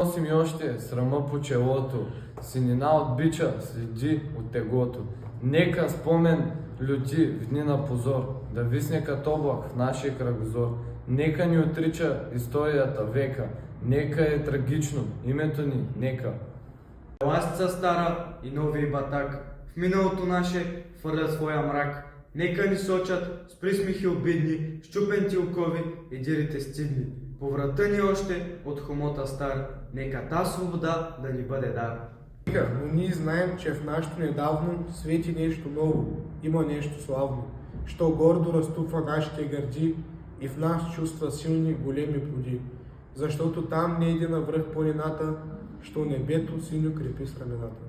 Носи ми още срама по челото, синина от бича следи от теглото. Нека спомен люти в дни на позор, да висне като облак в нашия кръгозор. Нека ни отрича историята века, нека е трагично името ни, нека. Ластица стара и нови батак, в миналото наше хвърля своя мрак. Нека ни сочат с присмихи обидни, щупен окови и дирите стидни. По врата ни още от хомота стар, нека та свобода да ни бъде дар. Но ние знаем, че в нашето недавно свети нещо ново, има нещо славно, що гордо разтупва нашите гърди и в нас чувства силни големи плоди. Защото там не иде навръх планината, що небето синьо крепи с рамената.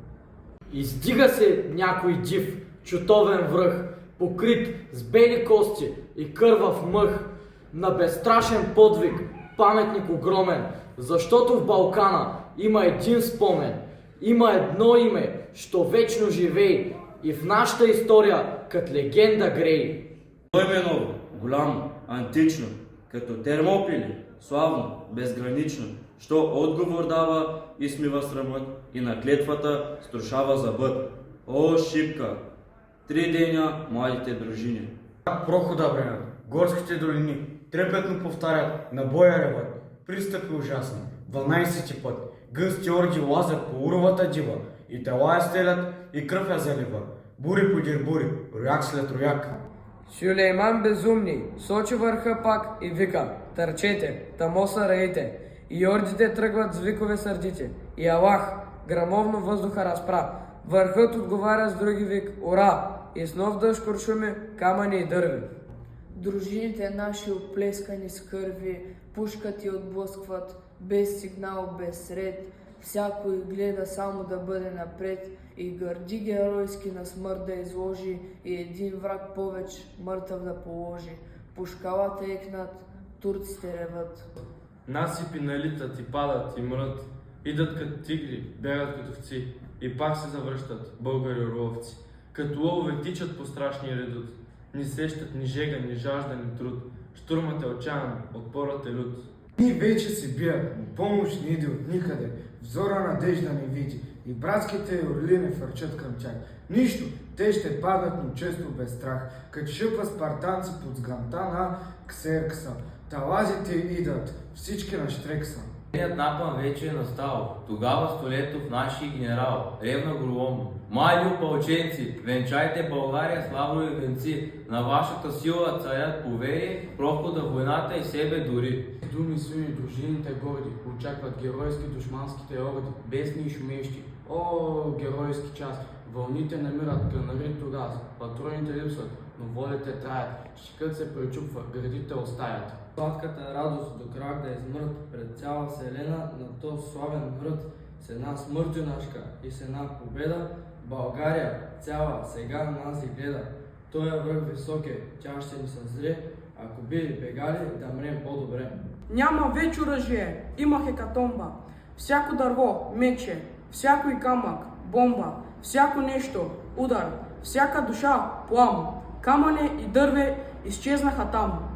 Издига се някой див, чутовен връх, покрит с бели кости и кървав мъх, на безстрашен подвиг, паметник огромен, защото в Балкана има един спомен, има едно име, що вечно живей и в нашата история кът легенда грей. То име ново, голямо, антично, като Термопили, славно, безгранично, що отговор дава и смива срамът и на клетвата струшава зъбът. О, Шипка! 3 деня младите дружини. Прохода бренат, горските долини, трепетно повтарят, на боя реват. Пристъпи ужасни, 12 път, гъсти орди лазят по уровата дива, и тела я стелят, и кръв я залива. Бури подир бури, рояк след рояк. Сюлейман безумни сочи върха пак и вика: търчете, тамо са раите. И ордите тръгват с викове сърдите. И Аллах грамовно въздуха разпра. Върхът отговаря с други вик: ура! И с нов дъжд куршуми, камъни и дърви. Дружините наши оплескани с кърви, пушкат и отблъскват, без сигнал, без ред. Всякой гледа само да бъде напред и гърди геройски на смърт да изложи и един враг повече мъртъв да положи. Пушкалата екнат, турците реват. Насипи налитат и падат и мрът, идат като тигри, бягат като овци и пак се завръщат българи орловци. Като лъвове тичат по страшния редут, ни сещат ни жега, ни жажда, ни труд. Штурмът е отчаян, отпорът е лют. Ни вече се бият, но помощ не иде от никъде, взора надежда не види и братските орли не фърчат към тях. Нищо, те ще падат, но често без страх, като шъпа спартанци под сганта на Ксеркса. Талазите идат, всички на штрекса. Дневният напън вече е настал. Тогава Столетов, нашия генерал, ревна громко: млади опълченци, венчайте България славно и венци. На вашата сила царят повери, прохода войната и себе дори. Думи суни дружините горди, очакват геройски душманските орди, бесни и шумещи. О, геройски час! Вълните намират гранарито газ, патроните липсват, но волите траят, щикът се пречупва, градите остаят. Сладката радост до крак да измрът пред цяла вселена на този славен град, с една смърт юнашка и с една победа, България цяла сега на нас и гледа. Той е връх висок е, тя ще ни съзре, ако били бегали да мрем по-добре. Няма веч оръжие, има хекатомба. Всяко дърво, мече, всякой камък, бомба, всяко нещо, удар, всяка душа, плам, камъне и дърве изчезнаха там.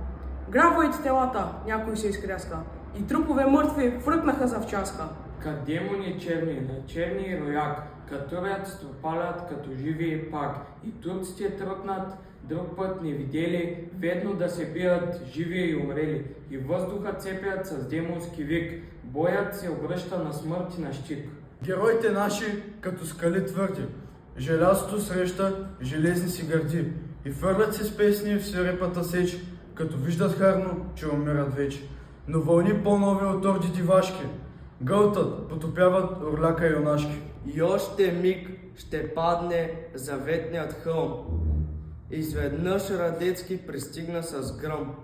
Грабвайте телата, някой се изкряска, и трупове мъртви фръкнаха завчаска. Кът демони черни, на черни рояк, като рят стопалят, като живи пак. И турците тръпнат, друг път не видели, ведно да се бият живи и умрели. И въздуха цепят с демонски вик, боят се обръща на смърт и на щик. Героите наши като скали твърди, желязото среща, железни си гърди, и фърлят се с песни в свирепата сеч, като виждат харно, че умират вече. Но вълни по-нови от орди дивашки гълтат, потопяват орляка юнашки. И още миг ще падне заветният хълм. Изведнъж Радецки пристигна с гръм.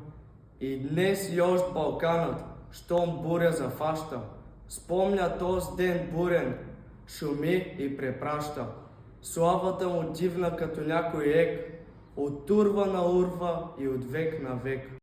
И днес йощ Балканът, щом буря зафаща, спомня този ден бурен, шуми и препраща. Славата му дивна като някой ек, от урва на урва и от век на век.